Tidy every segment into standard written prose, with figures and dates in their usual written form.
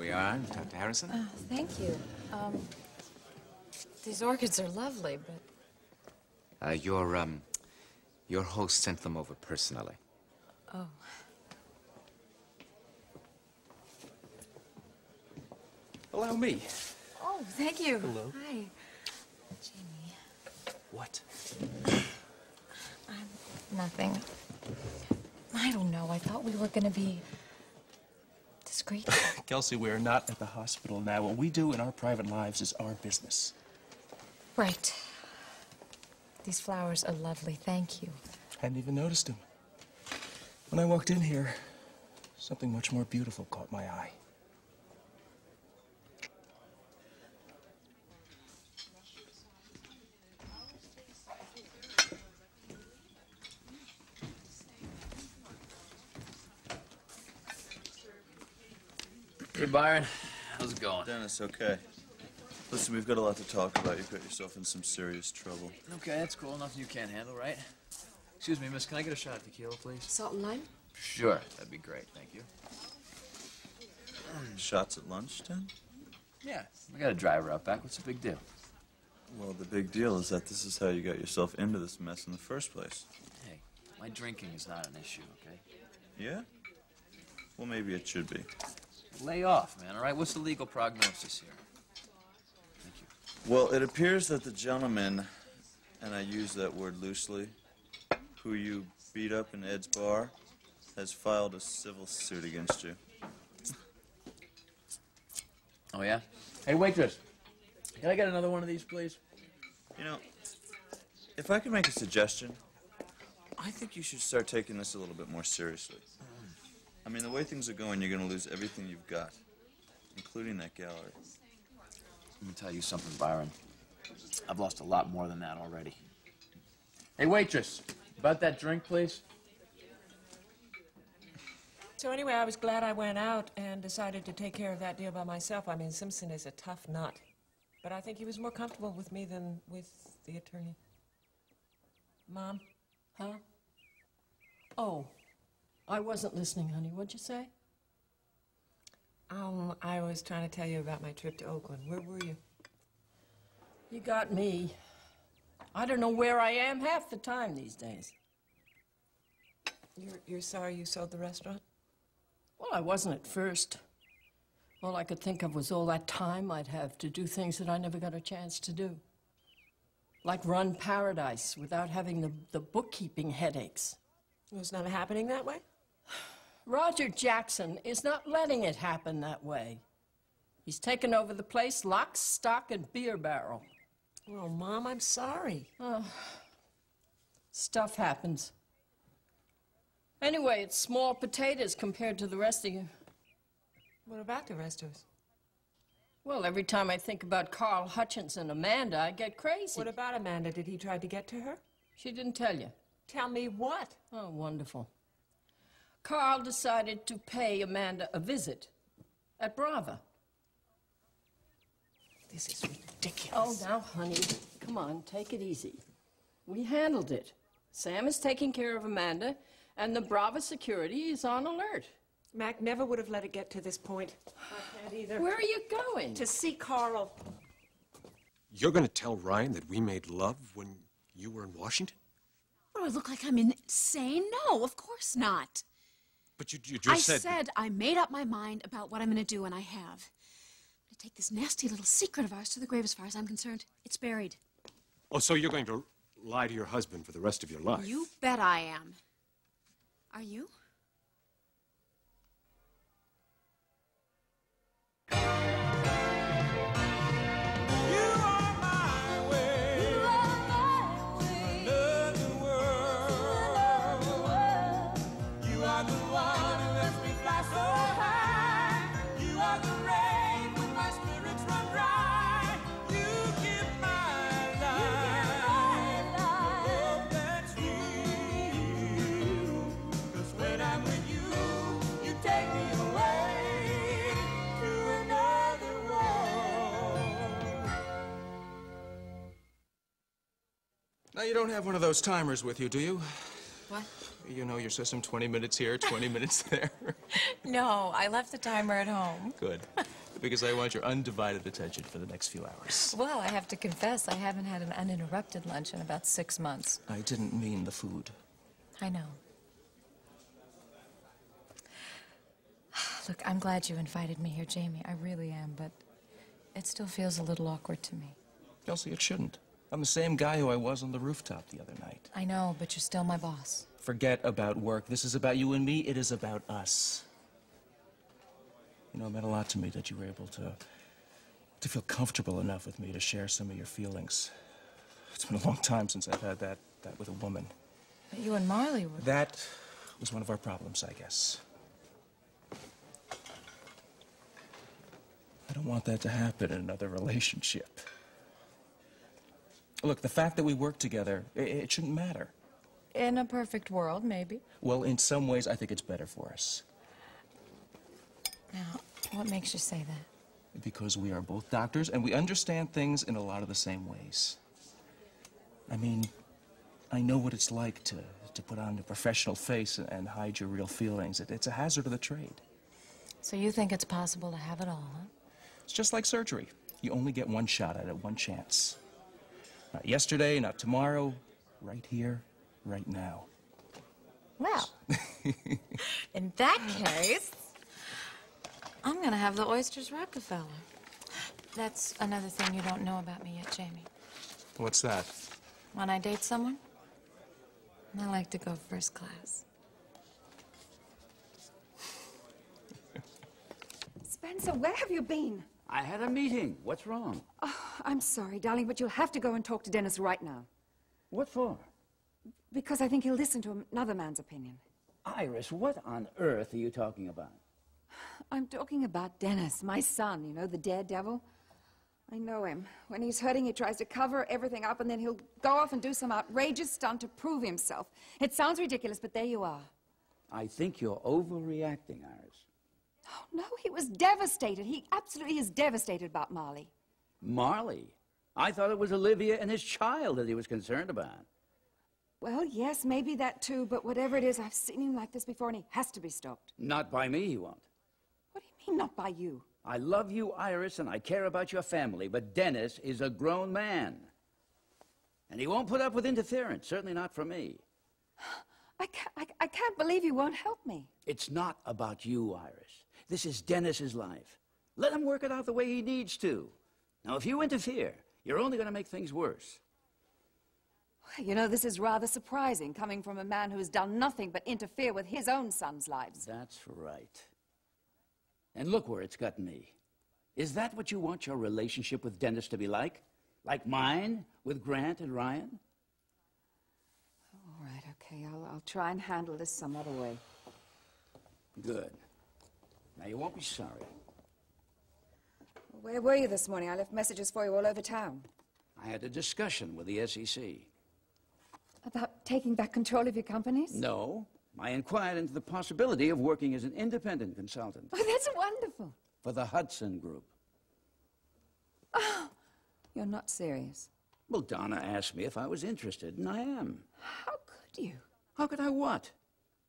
we are, Dr. Harrison. Thank you. These orchids are lovely, but... Your host sent them over personally. Oh. Allow me. Oh, thank you. Hello. Hi. Jamie. What? Nothing. I don't know. I thought we were going to be discreet. Kelsey, we are not at the hospital now. What we do in our private lives is our business. Right. These flowers are lovely. Thank you. Hadn't even noticed them. When I walked in here, something much more beautiful caught my eye. Hey, Byron. How's it going? Dennis, okay. Listen, we've got a lot to talk about. You've got yourself in some serious trouble. Okay, that's cool. Nothing you can't handle, right? Excuse me, miss. Can I get a shot of tequila, please? Salt and lime? Sure. That'd be great. Thank you. Shots at lunch, Ten? Yeah. We got a driver out back. What's the big deal? Well, the big deal is that this is how you got yourself into this mess in the first place. Hey, my drinking is not an issue, okay? Yeah? Well, maybe it should be. Lay off, man, all right? What's the legal prognosis here? Thank you. Well, it appears that the gentleman, and I use that word loosely, who you beat up in Ed's bar, has filed a civil suit against you. Oh, yeah? Hey, waitress. Can I get another one of these, please? You know, if I could make a suggestion, I think you should start taking this a little bit more seriously. I mean, the way things are going, you're going to lose everything you've got, including that gallery. Let me tell you something, Byron. I've lost a lot more than that already. Hey, waitress. About that drink, please. So anyway, I was glad I went out and decided to take care of that deal by myself. I mean, Simpson is a tough nut. But I think he was more comfortable with me than with the attorney. Mom? Huh? Oh. I wasn't listening, honey. What'd you say? I was trying to tell you about my trip to Oakland. Where were you? You got me. I don't know where I am half the time these days. You're sorry you sold the restaurant? Well, I wasn't at first. All I could think of was all that time I'd have to do things that I never got a chance to do. Like run Paradise without having the bookkeeping headaches. It was not happening that way? Roger Jackson is not letting it happen that way. He's taken over the place lock, stock, and beer barrel. Oh, Mom, I'm sorry. Oh, stuff happens. Anyway, it's small potatoes compared to the rest of you. What about the rest of us? Well, every time I think about Carl Hutchins and Amanda, I get crazy. What about Amanda? Did he try to get to her? She didn't tell you. Tell me what? Oh, wonderful. Carl decided to pay Amanda a visit at Brava. This is ridiculous. Oh, now, honey, come on, take it easy. We handled it. Sam is taking care of Amanda, and the Brava security is on alert. Mac never would have let it get to this point. I can't either. Where are you going? To see Carl. You're going to tell Ryan that we made love when you were in Washington? Oh, I look like I'm insane? No, of course not. But you just said... I said I made up my mind about what I'm going to do, and I have. I'm going to take this nasty little secret of ours to the grave as far as I'm concerned. It's buried. Oh, so you're going to lie to your husband for the rest of your life? You bet I am. Are you? Now, you don't have one of those timers with you, do you? What? You know your system, 20 minutes here, 20 minutes there. No, I left the timer at home. Good. Because I want your undivided attention for the next few hours. Well, I have to confess, I haven't had an uninterrupted lunch in about 6 months. I didn't mean the food. I know. Look, I'm glad you invited me here, Jamie. I really am, but it still feels a little awkward to me. Elsie, it shouldn't. I'm the same guy who I was on the rooftop the other night. I know, but you're still my boss. Forget about work. This is about you and me. It is about us. You know, it meant a lot to me that you were able to feel comfortable enough with me to share some of your feelings. It's been a long time since I've had that with a woman. But you and Marley were... That was one of our problems, I guess. I don't want that to happen in another relationship. Look, the fact that we work together, it shouldn't matter. In a perfect world, maybe. Well, in some ways, I think it's better for us. Now, what makes you say that? Because we are both doctors, and we understand things in a lot of the same ways. I mean, I know what it's like to put on a professional face and hide your real feelings. It's a hazard of the trade. So you think it's possible to have it all, huh? It's just like surgery. You only get one shot at it, one chance. Not yesterday, not tomorrow, right here, right now. Well, in that case, I'm gonna have the oysters Rockefeller. That's another thing you don't know about me yet, Jamie. What's that? When I date someone, I like to go first class. Spencer, where have you been? I had a meeting. What's wrong? Oh, I'm sorry, darling, but you'll have to go and talk to Dennis right now. What for? Because I think he'll listen to another man's opinion. Iris, what on earth are you talking about? I'm talking about Dennis, my son, you know, the daredevil. I know him. When he's hurting, he tries to cover everything up, and then he'll go off and do some outrageous stunt to prove himself. It sounds ridiculous, but there you are. I think you're overreacting, Iris. Oh, no, he was devastated. He absolutely is devastated about Marley. Marley? I thought it was Olivia and his child that he was concerned about. Well, yes, maybe that too, but whatever it is, I've seen him like this before, and he has to be stopped. Not by me, he won't. What do you mean, not by you? I love you, Iris, and I care about your family, but Dennis is a grown man. And he won't put up with interference, certainly not from me. I can't believe you won't help me. It's not about you, Iris. This is Dennis's life. Let him work it out the way he needs to. Now, if you interfere, you're only going to make things worse. You know, this is rather surprising, coming from a man who's done nothing but interfere with his own son's lives. That's right. And look where it's gotten me. Is that what you want your relationship with Dennis to be like? Like mine with Grant and Ryan? All right, okay, I'll try and handle this some other way. Good. Now, you won't be sorry. Where were you this morning? I left messages for you all over town. I had a discussion with the SEC. About taking back control of your companies? No. I inquired into the possibility of working as an independent consultant. Oh, that's wonderful. For the Hudson Group. Oh, you're not serious. Well, Donna asked me if I was interested, and I am. How could you? How could I what?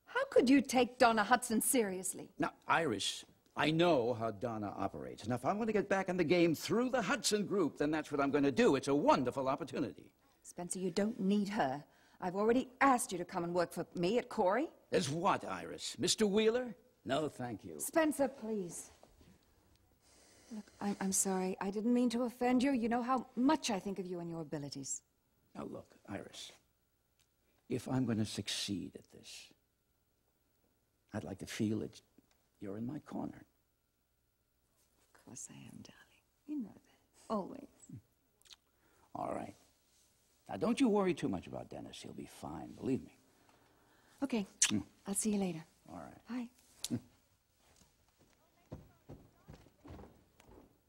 How could you take Donna Hudson seriously? Now, Iris, I know how Donna operates. Now, if I want to get back in the game through the Hudson Group, then that's what I'm going to do. It's a wonderful opportunity. Spencer, you don't need her. I've already asked you to come and work for me at Corey. As what, Iris? Mr. Wheeler? No, thank you. Spencer, please. Look, I'm sorry. I didn't mean to offend you. You know how much I think of you and your abilities. Now, look, Iris, if I'm going to succeed at this, I'd like to feel that you're in my corner. Of course I am, darling. You know that. Always. All right. Now, don't you worry too much about Dennis. He'll be fine, believe me. Okay. I'll see you later. All right. Bye.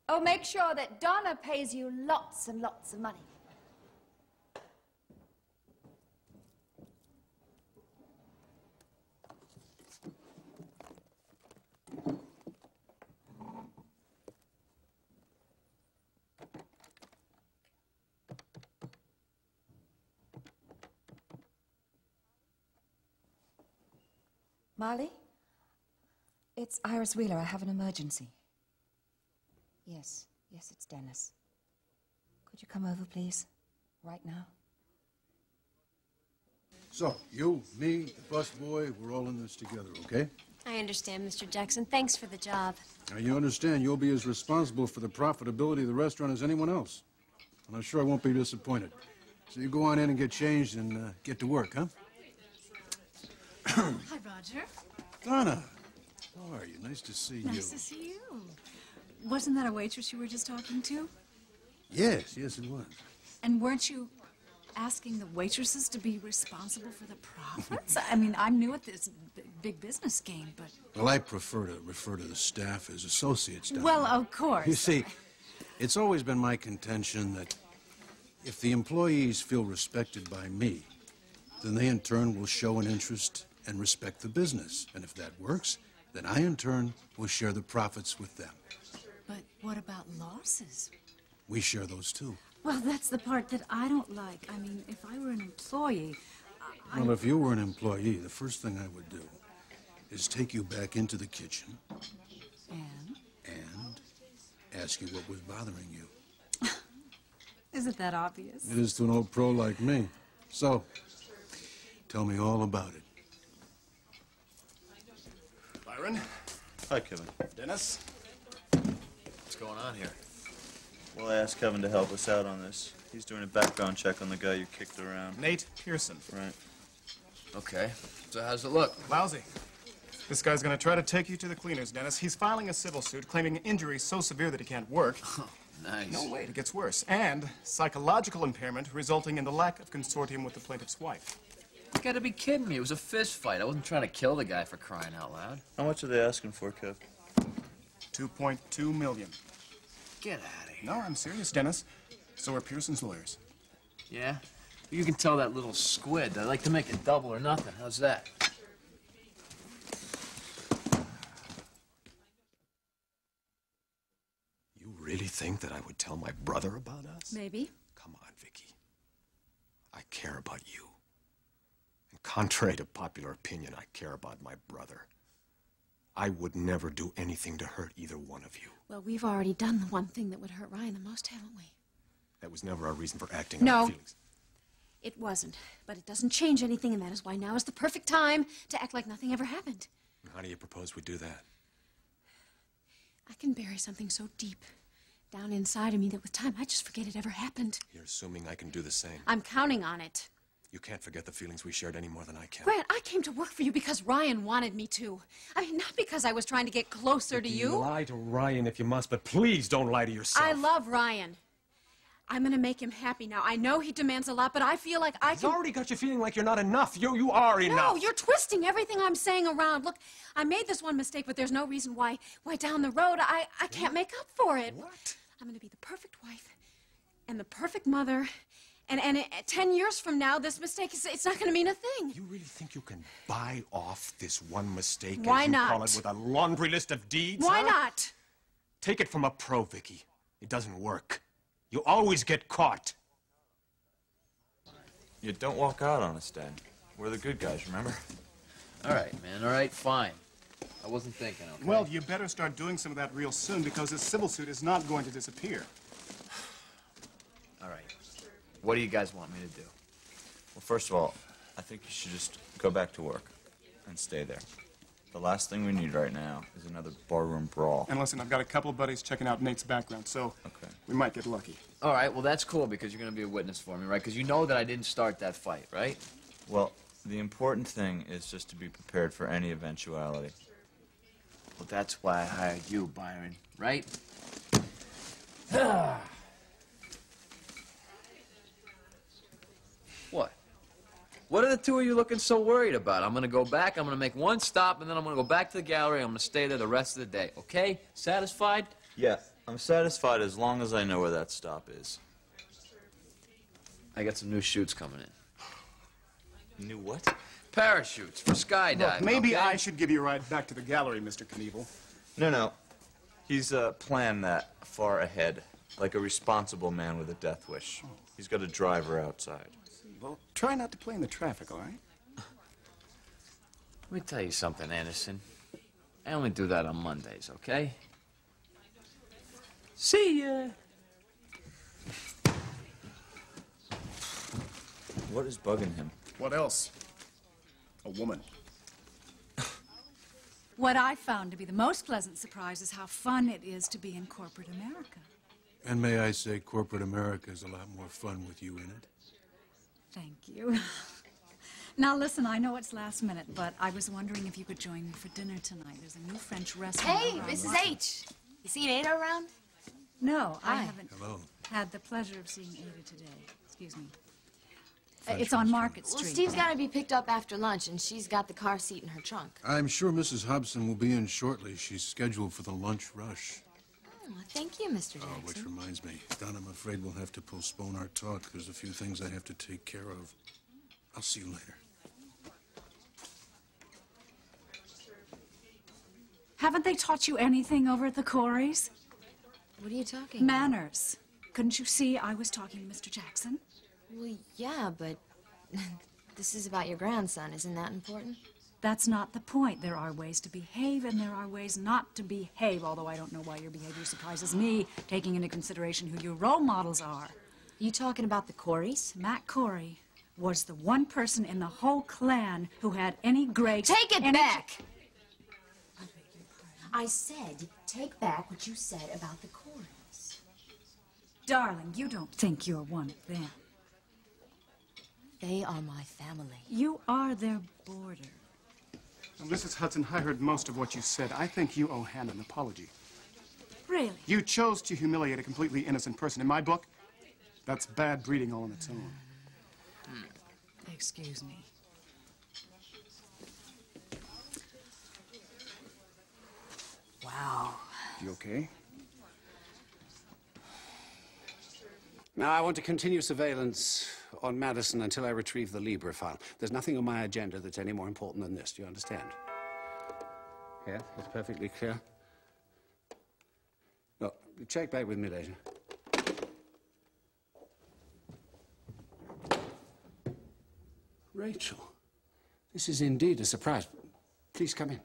Oh, make sure that Donna pays you lots and lots of money. Marley? It's Iris Wheeler. I have an emergency. Yes, it's Dennis. Could you come over, please? Right now? So, you, me, the busboy, we're all in this together, okay? I understand, Mr. Jackson. Thanks for the job. Now, you understand you'll be as responsible for the profitability of the restaurant as anyone else. And I'm sure I won't be disappointed. So you go on in and get changed and get to work, huh? Hi, Roger. Donna, how are you? Nice to see you. Nice to see you. Wasn't that a waitress you were just talking to? Yes, it was. And weren't you asking the waitresses to be responsible for the profits? I mean, I'm new at this big business game, but... Well, I prefer to refer to the staff as associates, Donna. Well, of course. You see, it's always been my contention that if the employees feel respected by me, then they in turn will show an interest and respect the business. And if that works, then I in turn will share the profits with them. But what about losses? We share those too. Well, that's the part that I don't like. I mean, if I were an employee... Well, if you were an employee, the first thing I would do is take you back into the kitchen and ask you what was bothering you. Isn't that obvious? It is to an old pro like me. So, tell me all about it. Byron? Hi, Kevin. Dennis? What's going on here? Well, I asked Kevin to help us out on this. He's doing a background check on the guy you kicked around. Nate Pearson. Right. Okay. So how's it look? Lousy. This guy's gonna try to take you to the cleaners, Dennis. He's filing a civil suit claiming injuries so severe that he can't work. Oh, nice. No, wait, it gets worse. And psychological impairment resulting in the lack of consortium with the plaintiff's wife. You gotta be kidding me. It was a fist fight. I wasn't trying to kill the guy for crying out loud. How much are they asking for, Kev? 2.2 million. Get out of here. No, I'm serious, Dennis. So are Pearson's lawyers. Yeah? You can tell that little squid. I'd like to make it double or nothing. How's that? You really think that I would tell my brother about us? Maybe. Come on, Vicky. I care about you. And contrary to popular opinion, I care about my brother. I would never do anything to hurt either one of you. Well, we've already done the one thing that would hurt Ryan the most, haven't we? That was never our reason for acting on No. our feelings. It wasn't. But it doesn't change anything, and that is why now is the perfect time to act like nothing ever happened. How do you propose we do that? I can bury something so deep down inside of me that with time I just forget it ever happened. You're assuming I can do the same. I'm counting on it. You can't forget the feelings we shared any more than I can. Grant, I came to work for you because Ryan wanted me to. I mean, not because I was trying to get closer to you. Lie to Ryan if you must, but please don't lie to yourself. I love Ryan. I'm gonna make him happy now. I know he demands a lot, but I feel like I can... He's already got you feeling like you're not enough. You are enough. No, you're twisting everything I'm saying around. Look, I made this one mistake, but there's no reason why down the road I can't make up for it. What? I'm gonna be the perfect wife and the perfect mother. And 10 years from now, this mistake, it's not gonna mean a thing. You really think you can buy off this one mistake, Why as you not? call it, with a laundry list of deeds? Why huh? not? Take it from a pro, Vicky. It doesn't work. You always get caught. You don't walk out on us, Dad. We're the good guys, remember? All right, man. All right, fine. I wasn't thinking, okay? Well, you better start doing some of that real soon because this civil suit is not going to disappear. All right. What do you guys want me to do? Well, first of all, I think you should just go back to work and stay there. The last thing we need right now is another barroom brawl. And listen, I've got a couple of buddies checking out Nate's background, so we might get lucky. All right, well, that's cool because you're going to be a witness for me, right? Because you know that I didn't start that fight, right? Well, the important thing is just to be prepared for any eventuality. Well, that's why I hired you, Byron, right? What? What are the two of you looking so worried about? I'm going to go back, I'm going to make one stop, and then I'm going to go back to the gallery, and I'm going to stay there the rest of the day, okay? Satisfied? Yeah, I'm satisfied as long as I know where that stop is. I got some new shoots coming in. New what? Parachutes for skydiving. Look, maybe okay? I should give you a ride back to the gallery, Mr. Knievel. No. He's planned that far ahead, like a responsible man with a death wish. He's got a driver outside. Well, try not to play in the traffic, all right? Let me tell you something, Anderson. I only do that on Mondays, okay? See ya. What is bugging him? What else? A woman. What I found to be the most pleasant surprise is how fun it is to be in corporate America. And may I say, corporate America is a lot more fun with you in it. Thank you. Now listen, I know it's last minute, but I was wondering if you could join me for dinner tonight. There's a new French restaurant. Hey, around Mrs. Marley. H. You seen Ada around? No, I Hi. haven't Hello. had the pleasure of seeing Ada today. Excuse me. French It's on Market Well, Street. Steve's got to be picked up after lunch, and she's got the car seat in her trunk. I'm sure Mrs. Hobson will be in shortly. She's scheduled for the lunch rush. Oh, thank you, Mr. Jackson. Oh, which reminds me, Don, I'm afraid we'll have to postpone our talk. There's a few things I have to take care of. I'll see you later. Haven't they taught you anything over at the Coreys? What are you talking about? Manners. Couldn't you see I was talking to Mr. Jackson? Well, yeah, but this is about your grandson. Isn't that important? That's not the point. There are ways to behave and there are ways not to behave, although I don't know why your behavior surprises me, taking into consideration who your role models are. You talking about the Coreys? Matt Corey was the one person in the whole clan who had any grace. Take it any- back! I said, take back what you said about the Coreys. Darling, you don't think you're one of them. They are my family. You are their boarder. Well, Mrs. Hudson, I heard most of what you said. I think you owe Hannah an apology. Really? You chose to humiliate a completely innocent person. In my book, that's bad breeding all on its own. Excuse me. Wow. You okay? Now, I want to continue surveillance on Madison until I retrieve the Libra file. There's nothing on my agenda that's any more important than this. Do you understand? Yeah, it's perfectly clear. No, check back with me later. Rachel, this is indeed a surprise. Please come in.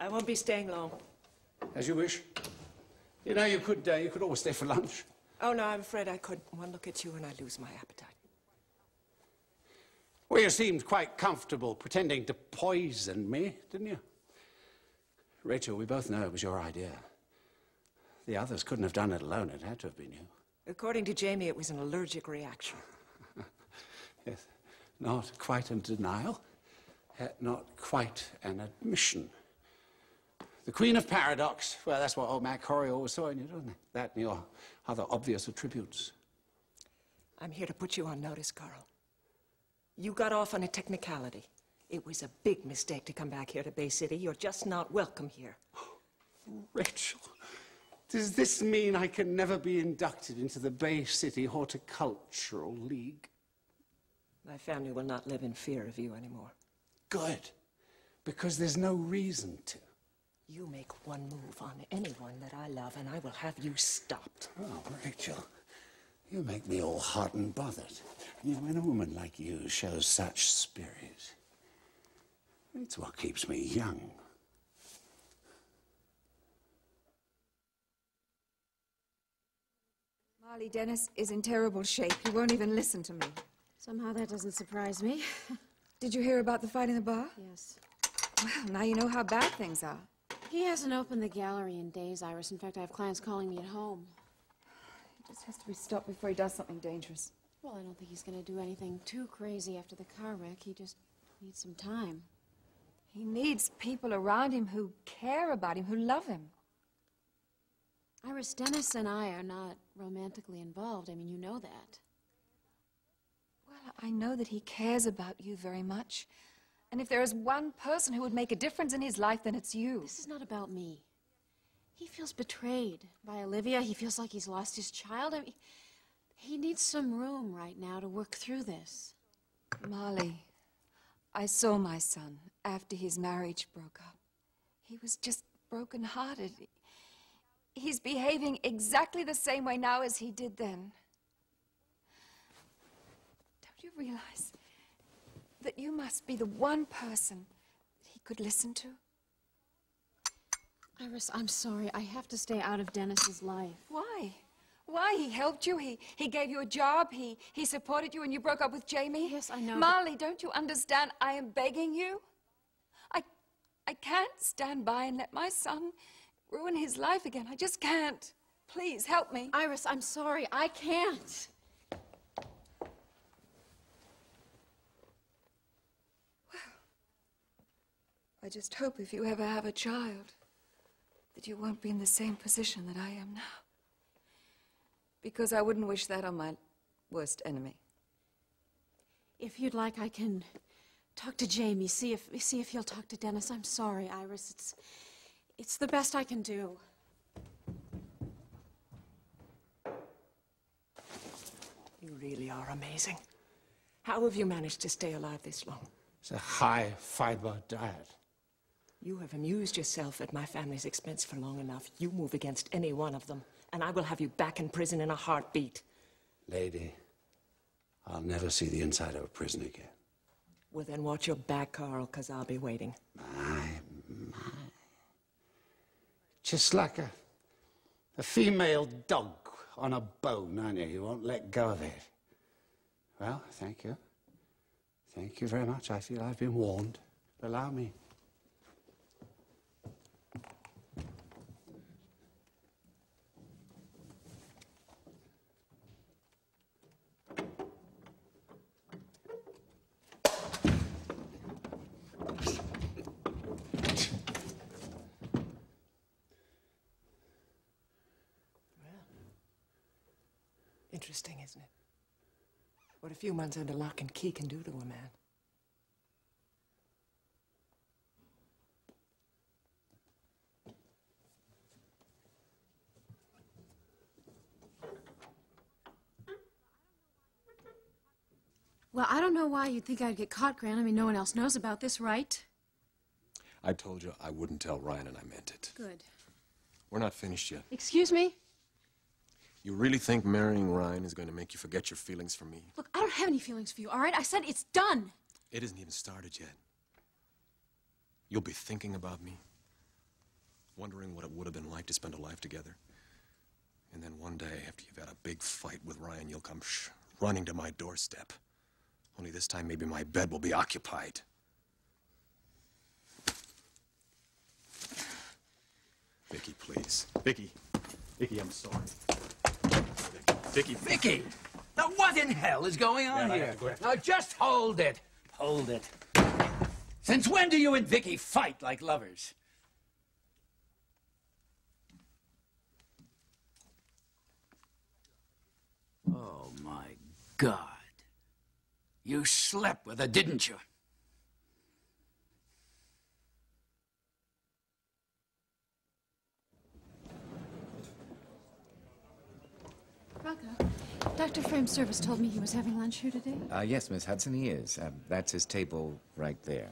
I won't be staying long. As you wish. You know, you could always stay for lunch. Oh, no, I'm afraid I couldn't. One look at you and I lose my appetite. Well, you seemed quite comfortable pretending to poison me, didn't you? Rachel, we both know it was your idea. The others couldn't have done it alone. It had to have been you. According to Jamie, it was an allergic reaction. Yes. Not quite a denial, not quite an admission. The Queen of Paradox. Well, that's what old Matt Corey always saw in you, doesn't he? That and your other obvious attributes. I'm here to put you on notice, Carl. You got off on a technicality. It was a big mistake to come back here to Bay City. You're just not welcome here. Rachel, does this mean I can never be inducted into the Bay City Horticultural League? My family will not live in fear of you anymore. Good, because there's no reason to. You make one move on anyone that I love, and I will have you stopped. Oh, Rachel, you make me all hot and bothered. You know, when a woman like you shows such spirit, it's what keeps me young. Marley, Dennis is in terrible shape. He won't even listen to me. Somehow that doesn't surprise me. Did you hear about the fight in the bar? Yes. Well, now you know how bad things are. He hasn't opened the gallery in days, Iris. In fact, I have clients calling me at home. He just has to be stopped before he does something dangerous. Well, I don't think he's going to do anything too crazy after the car wreck. He just needs some time. He needs people around him who care about him, who love him. Iris, Dennis and I are not romantically involved. I mean, you know that. Well, I know that he cares about you very much. And if there is one person who would make a difference in his life, then it's you. This is not about me. He feels betrayed by Olivia. He feels like he's lost his child. I mean, he needs some room right now to work through this. Marley, I saw my son after his marriage broke up. He was just broken-hearted. He's behaving exactly the same way now as he did then. Don't you realize that you must be the one person that he could listen to? Iris, I'm sorry. I have to stay out of Dennis's life. Why? Why? He helped you. He gave you a job. He supported you when you broke up with Jamie. Yes, I know. Marley, don't you understand? I am begging you. I can't stand by and let my son ruin his life again. I just can't. Please, help me. Iris, I'm sorry. I can't. I just hope if you ever have a child, that you won't be in the same position that I am now. Because I wouldn't wish that on my worst enemy. If you'd like, I can talk to Jamie, see if he'll talk to Dennis. I'm sorry, Iris. It's the best I can do. You really are amazing. How have you managed to stay alive this long? It's a high-fiber diet. You have amused yourself at my family's expense for long enough. You move against any one of them, and I will have you back in prison in a heartbeat. Lady, I'll never see the inside of a prison again. Well, then watch your back, Carl, because I'll be waiting. My. Just like a female dog on a bone, aren't you? You won't let go of it. Well, thank you. Thank you very much. I feel I've been warned. Allow me. Interesting, isn't it? What a few months under lock and key can do to a man. Well, I don't know why you'd think I'd get caught, Gran. I mean, no one else knows about this, right? I told you I wouldn't tell Ryan, and I meant it. Good. We're not finished yet. Excuse me? You really think marrying Ryan is going to make you forget your feelings for me? Look, I don't have any feelings for you, all right? I said it's done. It isn't even started yet. You'll be thinking about me, wondering what it would have been like to spend a life together. And then one day, after you've had a big fight with Ryan, you'll come running to my doorstep. Only this time, maybe my bed will be occupied. Vicky, please. Vicky. Vicky, I'm sorry. Vicky. Vicky! Now what in hell is going on here? Now just hold it. Hold it. Since when do you and Vicky fight like lovers? Oh, my God. You slept with her, didn't you? Rocco, Dr. Frame's service told me he was having lunch here today. Yes, Miss Hudson, he is. That's his table right there.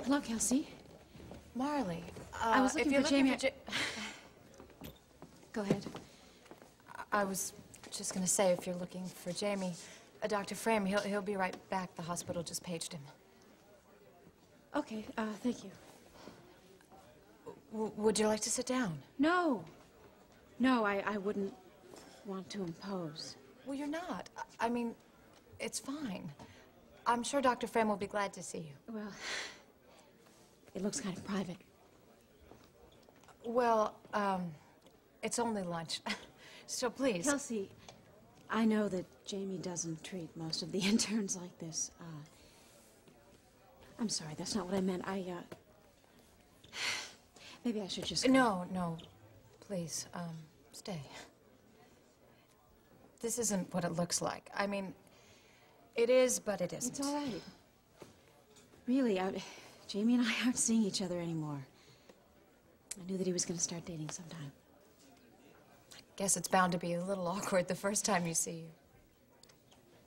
Hello, Kelsey. Marley, I was looking for Jamie. Go ahead. I was just going to say, if you're looking for Jamie, Dr. Frame, he'll be right back. The hospital just paged him. Okay, thank you. Would you like to sit down? No. No, I wouldn't want to impose. Well, you're not. I mean, it's fine. I'm sure Dr. Frame will be glad to see you. Well, it looks kind of private. Well, it's only lunch. So please. Kelsey, I know that Jamie doesn't treat most of the interns like this. I'm sorry, that's not what I meant. Maybe I should just... No, please, stay. This isn't what it looks like. I mean, it is, but it isn't. It's all right. Really, Jamie and I aren't seeing each other anymore. I knew that he was going to start dating sometime. I guess it's bound to be a little awkward the first time you see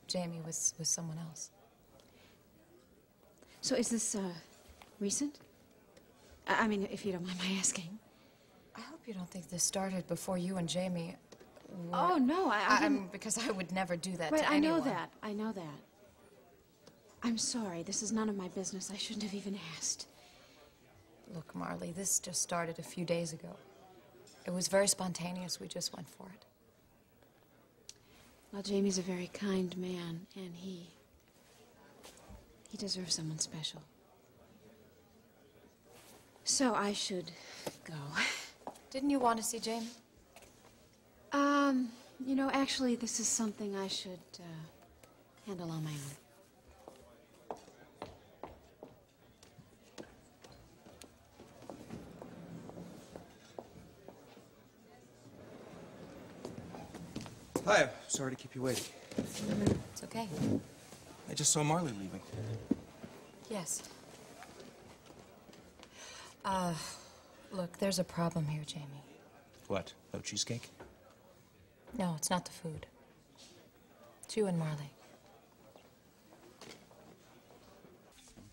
Jamie with someone else. So is this, recent? I mean, if you don't mind my asking. I hope you don't think this started before you and Jamie were... Oh, no, I mean, because I would never do that to I anyone. know that. I know that. I'm sorry. This is none of my business. I shouldn't have even asked. Look, Marley, this just started a few days ago. It was very spontaneous. We just went for it. Well, Jamie's a very kind man, and he deserves someone special. So I should go. Didn't you want to see Jamie? You know, actually, this is something I should handle on my own. Hi, sorry to keep you waiting. It's okay. I just saw Marley leaving. Yes. Look, there's a problem here, Jamie. What? No cheesecake? No, it's not the food. It's you and Marley.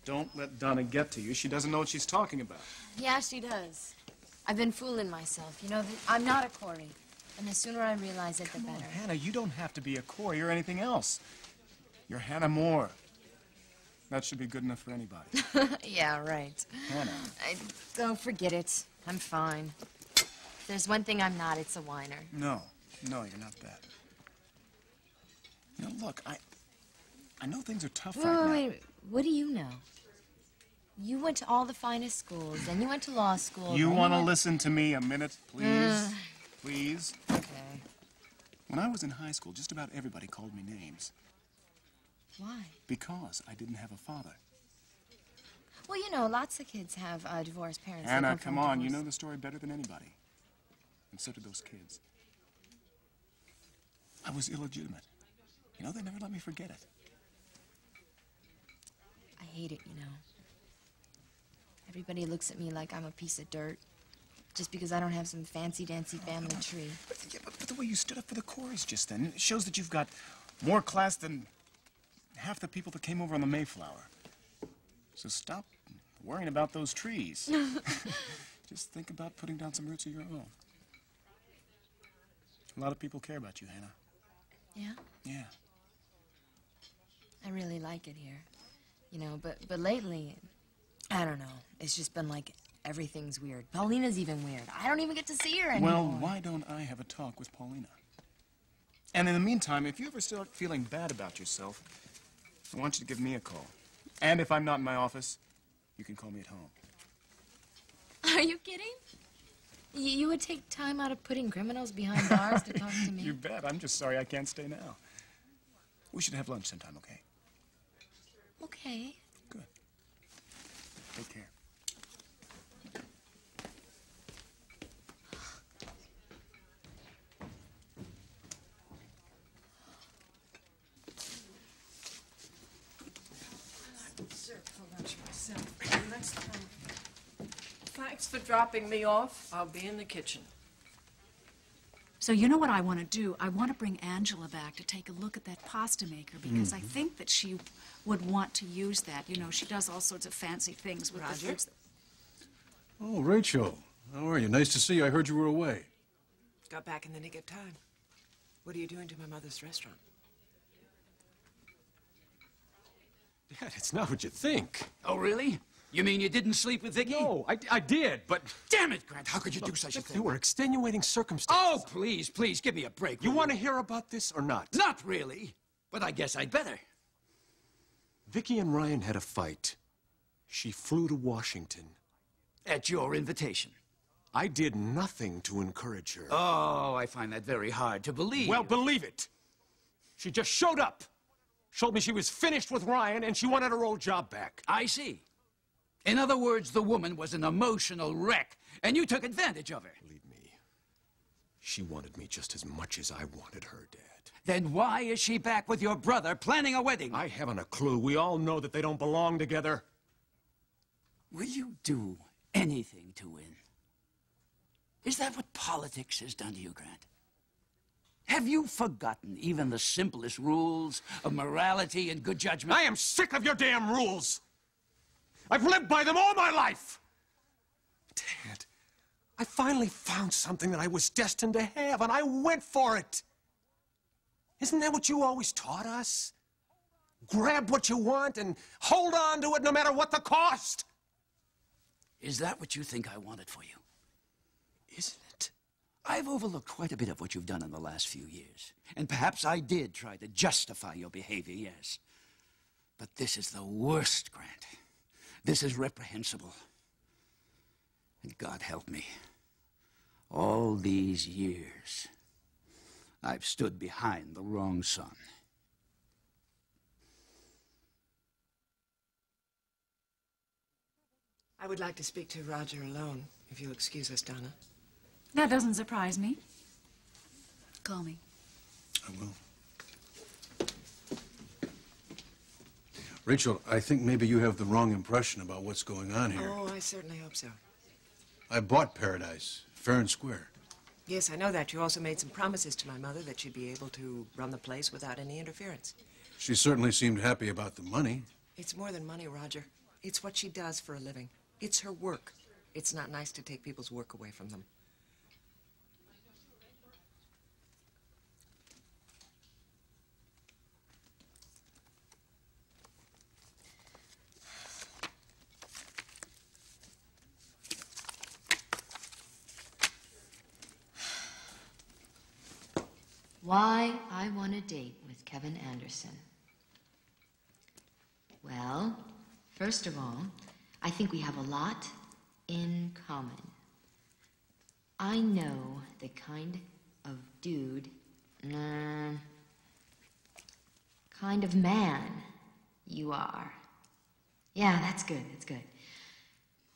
Don't let Donna get to you. She doesn't know what she's talking about. Yeah, she does. I've been fooling myself. You know, I'm not a Corey. And the sooner I realize it, the Come on, better. Hannah, you don't have to be a Corey or anything else. You're Hannah Moore. That should be good enough for anybody. Yeah, right. Hannah. Don't forget it. I'm fine. If there's one thing I'm not, it's a whiner. No, you're not that. You know, look, I know things are tough right now. Wait, what do you know? You went to all the finest schools, then you went to law school. You then want to went- listen to me a minute, please? Please? Okay. When I was in high school, just about everybody called me names. Why? Because I didn't have a father. Well, you know, lots of kids have divorced parents. that Hannah, come from come on, you divorce. know the story better than anybody. And so did those kids. I was illegitimate. You know, they never let me forget it. I hate it, you know. Everybody looks at me like I'm a piece of dirt. Just because I don't have some fancy-dancy family tree. But the way you stood up for the Coreys just then, it shows that you've got more class than half the people that came over on the Mayflower. So stop worrying about those trees. Just think about putting down some roots of your own. A lot of people care about you, Hannah. Yeah? Yeah. I really like it here. You know, but lately, I don't know. It's just been like everything's weird. Paulina's even weird. I don't even get to see her anymore. Well, why don't I have a talk with Paulina? And in the meantime, if you ever start feeling bad about yourself, I want you to give me a call. And if I'm not in my office, you can call me at home. Are you kidding? You would take time out of putting criminals behind bars to talk to me? You bet. I'm just sorry I can't stay now. We should have lunch sometime, okay? Okay. Good. Take care. Dessert for lunch myself. Next time. Thanks for dropping me off. I'll be in the kitchen. So you know what I want to do? I want to bring Angela back to take a look at that pasta maker because I think that she would want to use that. You know, she does all sorts of fancy things with the foods. Oh, Rachel. How are you? Nice to see you. I heard you were away. Got back in the nick of time. What are you doing to my mother's restaurant? Dad, it's not what you think. Oh, really? You mean you didn't sleep with Vicky? No, I did, but... Damn it, Grant, how could you do such a thing? There were extenuating circumstances. Oh, please, please, give me a break. You want to hear about this or not? Not really, but I guess I'd better. Vicky and Ryan had a fight. She flew to Washington. At your invitation. I did nothing to encourage her. Oh, I find that very hard to believe. Well, believe it. She just showed up, showed me she was finished with Ryan, and she wanted her old job back. I see. In other words, the woman was an emotional wreck, and you took advantage of her. Believe me, she wanted me just as much as I wanted her, Dad. Then why is she back with your brother planning a wedding? I haven't a clue. We all know that they don't belong together. Will you do anything to win? Is that what politics has done to you, Grant? Have you forgotten even the simplest rules of morality and good judgment? I am sick of your damn rules. I've lived by them all my life. Dad, I finally found something that I was destined to have, and I went for it. Isn't that what you always taught us? grab what you want and hold on to it no matter what the cost. Is that what you think I wanted for you? Isn't it? I've overlooked quite a bit of what you've done in the last few years. And perhaps I did try to justify your behavior, yes. But this is the worst, Grant. This is reprehensible. And God help me. All these years, I've stood behind the wrong son. I would like to speak to Roger alone, if you'll excuse us, Donna. That doesn't surprise me. Call me. I will. Rachel, I think maybe you have the wrong impression about what's going on here. Oh, I certainly hope so. I bought Paradise, fair and square. Yes, I know that. You also made some promises to my mother that she'd be able to run the place without any interference. She certainly seemed happy about the money. It's more than money, Roger. It's what she does for a living. It's her work. It's not nice to take people's work away from them. Why I want a date with Kevin Anderson. Well, first of all, I think we have a lot in common. I know the kind of dude, kind of man you are. Yeah, that's good, that's good.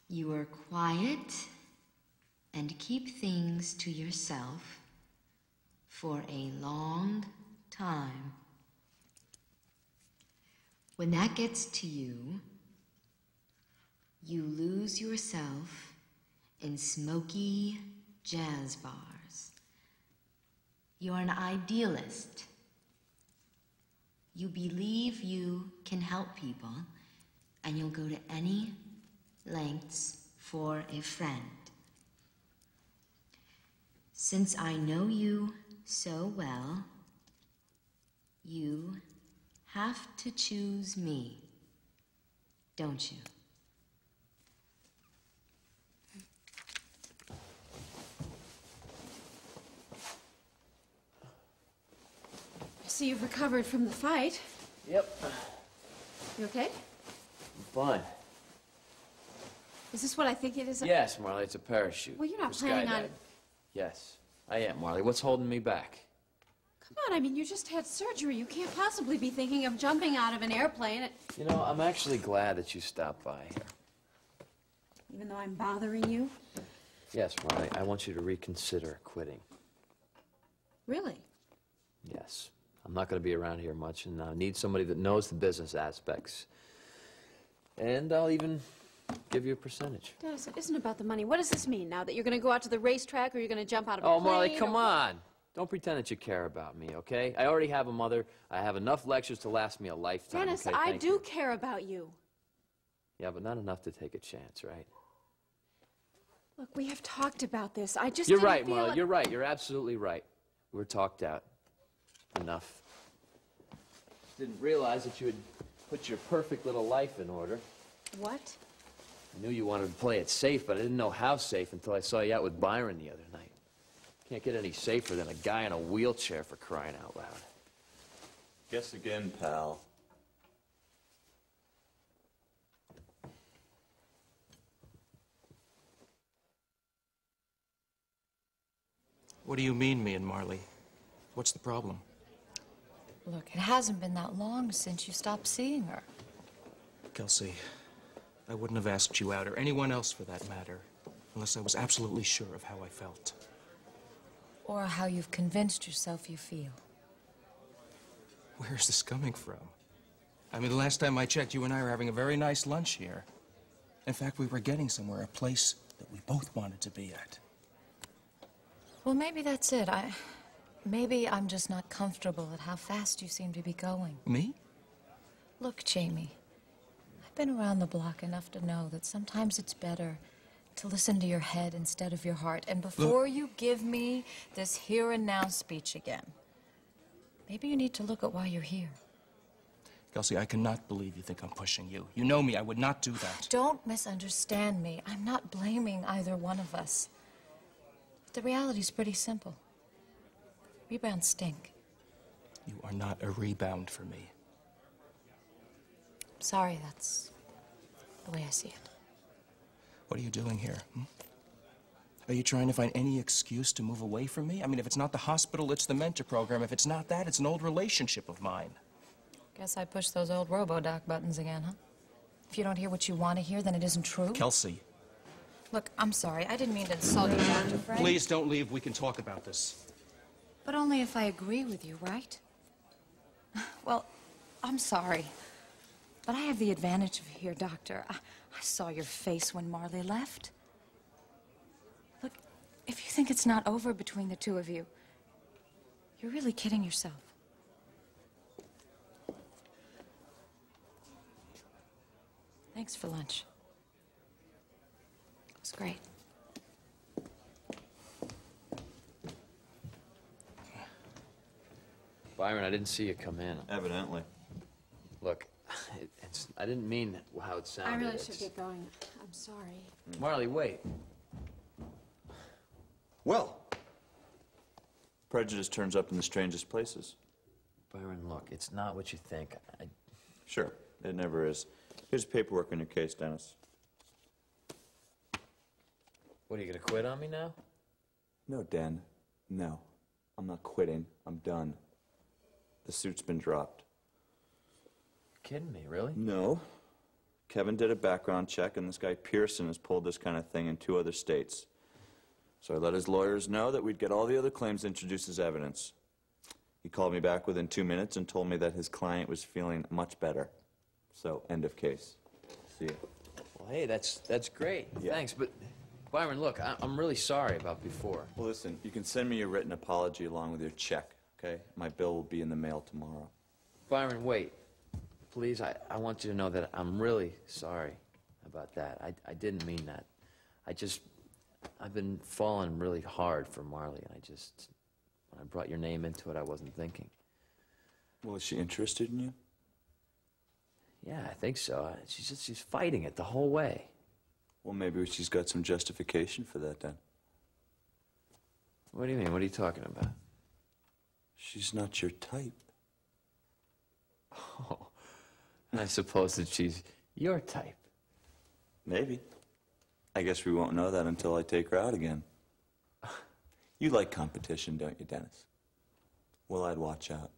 You are quiet and keep things to yourself for a long time. When that gets to you, you lose yourself in smoky jazz bars. You're an idealist. You believe you can help people, and you'll go to any lengths for a friend. Since I know you so well, you have to choose me, don't you? So you've recovered from the fight. Yep. You okay? I'm fine. Is this what I think it is? Yes, Marley, it's a parachute. Well, you're not For planning on... skydiving. Yes, I am, Marley. What's holding me back? Come on, I mean, you just had surgery. You can't possibly be thinking of jumping out of an airplane. You know, I'm actually glad that you stopped by. Even though I'm bothering you? Yes, Marley, I want you to reconsider quitting. Really? Yes. I'm not going to be around here much, and I need somebody that knows the business aspects. And I'll even give you a percentage. Dennis, it isn't about the money. What does this mean now? That you're going to go out to the racetrack or you're going to jump out of a Oh, plane? Marley, come on. Don't pretend that you care about me, okay? I already have a mother. I have enough lectures to last me a lifetime. Dennis, okay? I Thank do you. care about you. Yeah, but not enough to take a chance, right? Look, we have talked about this. I just You're didn't right, feel Marley. it- You're right. You're absolutely right. We're talked out. Enough. Didn't realize that you had put your perfect little life in order. What? I knew you wanted to play it safe, but I didn't know how safe until I saw you out with Byron the other night. Can't get any safer than a guy in a wheelchair, for crying out loud. Guess again, pal. What do you mean, me and Marley? What's the problem? Look, it hasn't been that long since you stopped seeing her. Kelsey, I wouldn't have asked you out, or anyone else for that matter, unless I was absolutely sure of how I felt. Or how you've convinced yourself you feel. Where is this coming from? I mean, the last time I checked, you and I were having a very nice lunch here. In fact, we were getting somewhere, a place that we both wanted to be at. Well, maybe that's it. Maybe I'm just not comfortable at how fast you seem to be going. Me? Look, Jamie, I've been around the block enough to know that sometimes it's better to listen to your head instead of your heart. And before you give me this here and now speech again, maybe you need to look at why you're here. Kelsey, I cannot believe you think I'm pushing you. You know me, I would not do that. Don't misunderstand me. I'm not blaming either one of us. But the reality's pretty simple. Rebounds stink. You are not a rebound for me. Sorry, that's the way I see it. What are you doing here? Are you trying to find any excuse to move away from me? I mean, if it's not the hospital, it's the mentor program. If it's not that, it's an old relationship of mine. Guess I pushed those old RoboDoc buttons again, huh? If you don't hear what you want to hear, then it isn't true. Kelsey. Look, I'm sorry. I didn't mean to insult you, Dr. Frank. Please don't leave. We can talk about this. But only if I agree with you, right? Well, I'm sorry. But I have the advantage of here, Doctor. I saw your face when Marley left. Look, if you think it's not over between the two of you, you're really kidding yourself. Thanks for lunch. It was great. Byron, I didn't see you come in. Evidently. Look, I didn't mean how it sounded. I really It's- should get going. I'm sorry. Marley, wait. Well, prejudice turns up in the strangest places. Byron, look, it's not what you think. Sure, it never is. Here's paperwork on your case, Dennis. What, are you gonna quit on me now? No, Dan. No. I'm not quitting. I'm done. The suit's been dropped. Kidding me, really? No. Kevin did a background check, and this guy Pearson has pulled this kind of thing in 2 other states. So I let his lawyers know that we'd get all the other claims introduced as evidence. He called me back within 2 minutes and told me that his client was feeling much better. So, end of case. See you. Well, hey, that's great. Yeah. Thanks, but Byron, look, I'm really sorry about before. Well, listen, you can send me a written apology along with your check, okay? My bill will be in the mail tomorrow. Byron, wait. Please, I want you to know that I'm really sorry about that. I didn't mean that. I've been falling really hard for Marley, and when I brought your name into it, I wasn't thinking. Well, is she interested in you? Yeah, I think so. She's fighting it the whole way. Well, maybe she's got some justification for that, then. What do you mean? What are you talking about? She's not your type. Oh, I suppose that she's your type. Maybe. I guess we won't know that until I take her out again. You like competition, don't you, Dennis? Well, I'd watch out,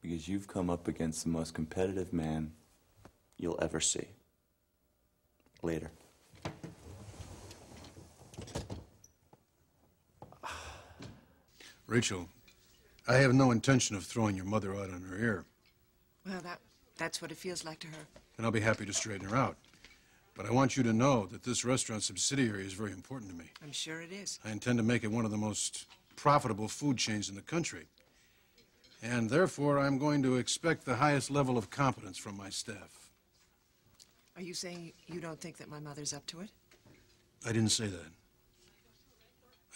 because you've come up against the most competitive man you'll ever see. Later. Rachel, I have no intention of throwing your mother out on her ear, Well, that's what it feels like to her. and I'll be happy to straighten her out. But I want you to know that this restaurant subsidiary is very important to me. I'm sure it is. I intend to make it one of the most profitable food chains in the country. And therefore, I'm going to expect the highest level of competence from my staff. Are you saying you don't think that my mother's up to it? I didn't say that.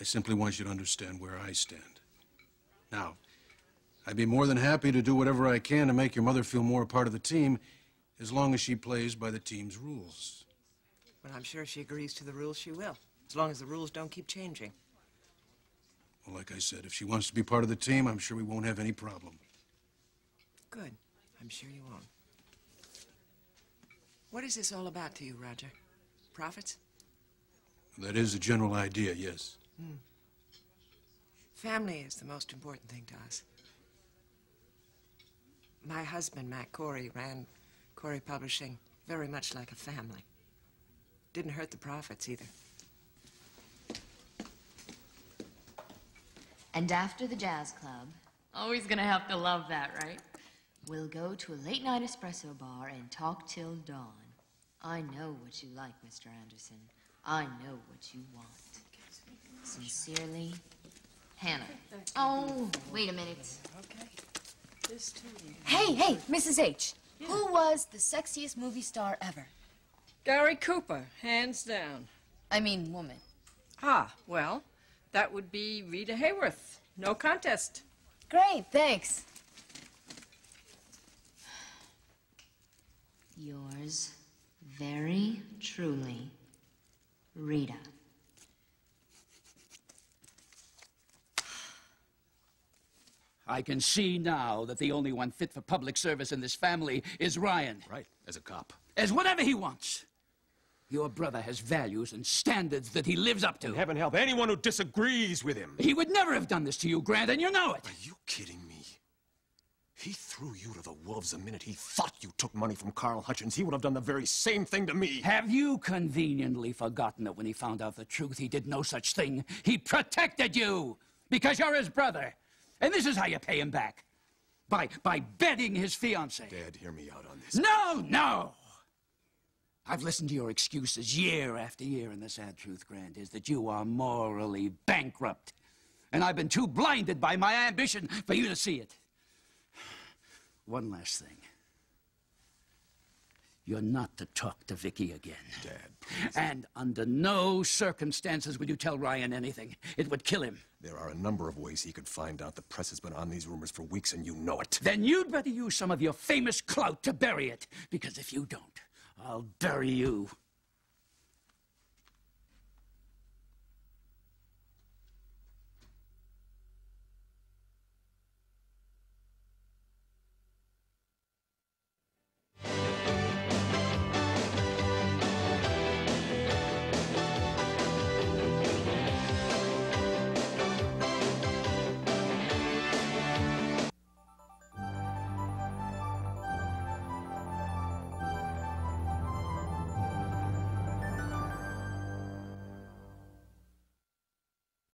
I simply want you to understand where I stand. Now, I'd be more than happy to do whatever I can to make your mother feel more a part of the team, as long as she plays by the team's rules. Well, I'm sure if she agrees to the rules, she will. As long as the rules don't keep changing. Well, like I said, if she wants to be part of the team, I'm sure we won't have any problem. Good. I'm sure you won't. What is this all about to you, Roger? Profits? That is a general idea, yes. Family is the most important thing to us. My husband, Matt Corey, ran Corey Publishing very much like a family. Didn't hurt the profits either. And after the jazz club, always gonna have to love that, right? We'll go to a late-night espresso bar and talk till dawn. I know what you like, Mr. Anderson. I know what you want. Sincerely, Hannah. Oh, wait a minute. Okay. This too. Hey, Mrs. H. Yeah. Who was the sexiest movie star ever? Gary Cooper, hands down. I mean, woman. Ah, well, that would be Rita Hayworth. No contest. Great, thanks. Yours very truly, Rita. I can see now that the only one fit for public service in this family is Ryan. Right, as a cop. As whatever he wants. Your brother has values and standards that he lives up to. And heaven help anyone who disagrees with him. He would never have done this to you, Grant, and you know it. Are you kidding me? He threw you to the wolves the minute he thought you took money from Carl Hutchins. He would have done the very same thing to me. Have you conveniently forgotten that when he found out the truth, he did no such thing? He protected you because you're his brother. And this is how you pay him back. By bedding his fiancée. Dad, hear me out on this. No! I've listened to your excuses year after year, and the sad truth, Grant, is that you are morally bankrupt. And I've been too blinded by my ambition for you to see it. One last thing. You're not to talk to Vicky again. Dad, please. And under no circumstances would you tell Ryan anything. It would kill him. There are a number of ways he could find out. The press has been on these rumors for weeks, and you know it. Then you'd better use some of your famous clout to bury it. Because if you don't, I'll bury you.